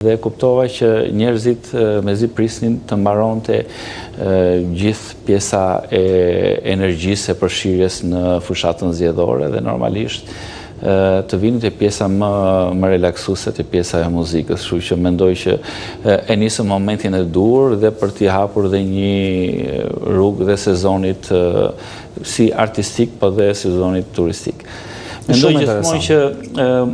Dhe kuptova që njerëzit mezi prisnin të mbaronte gjithë pjesa e energjisë e përfshirjes në fushatën zgjedhore dhe normalisht të vinin te pjesa më relaksuese, te pjesa e muzikës, kështu që mendoj që e nisëm momentin e dur dhe për t'i hapur dhe një rrugë dhe sezonit si artistik, po dhe sezonit turistik. Mendoj gjithmonë që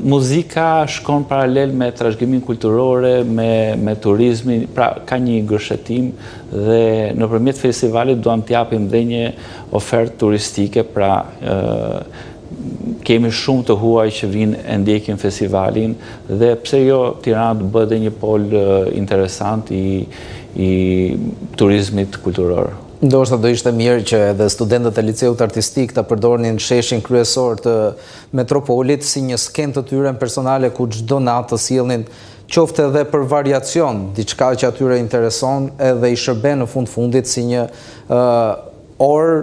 muzika shkon paralel me trashëgiminë kulturore, me turizmin, pra ka një gërshetim dhe nëpërmjet festivalit duam t'japim dhe një ofertë turistike, pra kemi shumë të huaj që vinë e ndjekin festivalin dhe pse jo Tirana të bëhet dhe një pol interesant i turizmit kulturor. Ndoshta do ishte mirë që edhe studentët e liceut artistik të përdornin sheshin kryesor të metropolit si një skenë të tyre personale ku çdo natë të sjellnin qoftë edhe për variacion, diçka që atyre intereson edhe i shërben në fundit si një orë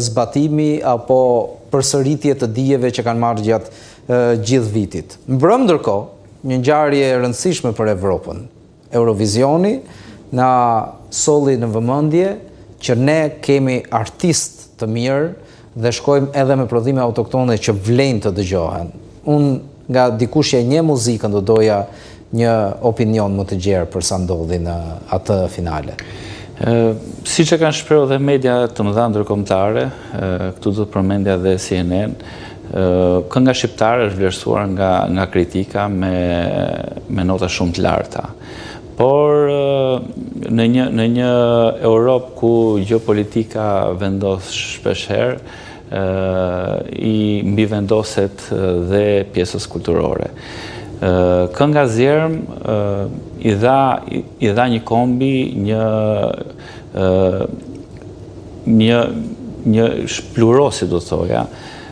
zbatimi apo përsëritje të dijeve që kanë marrë gjatë gjithë vitit. Mbrëm ndërkohë, një ngjarje e rëndësishme për Evropën. Eurovisioni na solli në vëmendje që ne kemi artistë të mirë dhe shkojmë edhe me prodhime autoktone që vlen të dëgjohen. Unë nga dikush që e njeh muzikën do doja një opinion më të gjerë për sa ndodhi në atë finale. Siç e kanë shprehur dhe media të mëdha ndërkombëtare, këtu do të përmendja dhe CNN, kënga shqiptare është vlerësuar nga kritika me nota shumë të larta. Por në një Europë ku gjeopolitika vendos shpeshherë i mbivendoset dhe pjesës kulturore. Kënga Zjerm i dha një kombi një shplurosi do thoja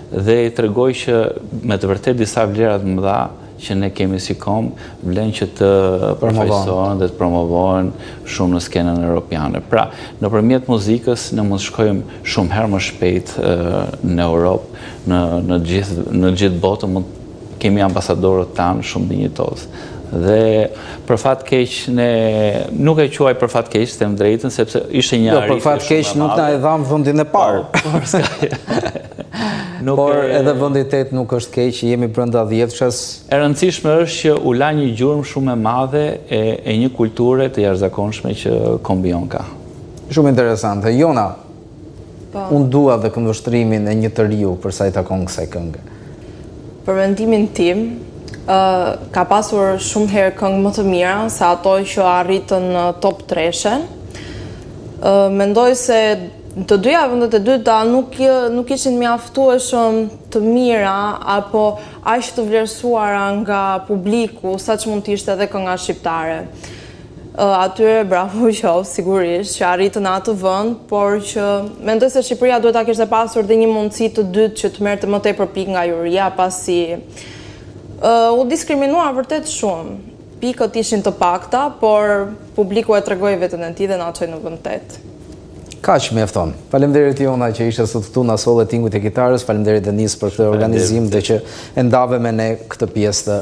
dhe i tregoj që me të vërtet disa vlerat më dha që ne kemi si kom, vlen që të përfaqësohen dhe të promovohen shumë në skenën europiane. Pra, nëpërmjet muzikës ne mund të shkojmë shumë herë më shpejt në Europë, në gjithë botën kemi ambasadorët tanë shumë dinjitoz. Dhe për fat keq ne nuk e quaj për fat keq, them drejtën, sepse ishte një arritje. Jo, për fat keq nuk na e dham vendin e parë. Por edhe vendi 8 nuk është keq, jemi brenda 10-shës. E rëndësishme është që u la një gjurmë shumë e madhe e një kulture të jashtëzakonshme që kombion ka. Shumë interesante. Jona, unë dua dhe këndvështrimin e një të riu për sa i takon kësaj këngë. Për mendimin tim, ka pasur shumë herë këngë më të mira se ato që arritën në top 3-shen. Mendoj se të dyja vendet e dyta nuk ishin mjaftueshëm të mira apo aq të vlerësuara nga publiku saç mund të ishte edhe kënga shqiptare. Atyre bravo qoftë sigurisht që arritën në atë vend, por që mendoj se Shqipëria duhet ta kishte pasur dhe një mundësi të dytë që të merrte më tepër pikë nga juria, pasi u diskriminuar vërtet shumë. Pikët ishin të pakta, por publiku e tregoi veten e tij dhe na çoi në vend 8. Kaq mjafton. Faleminderit Jona që ishe sot këtu na solle tingut e kitarës, faleminderit Denis për këtë organizim dhe që e ndave me ne këtë pjesë të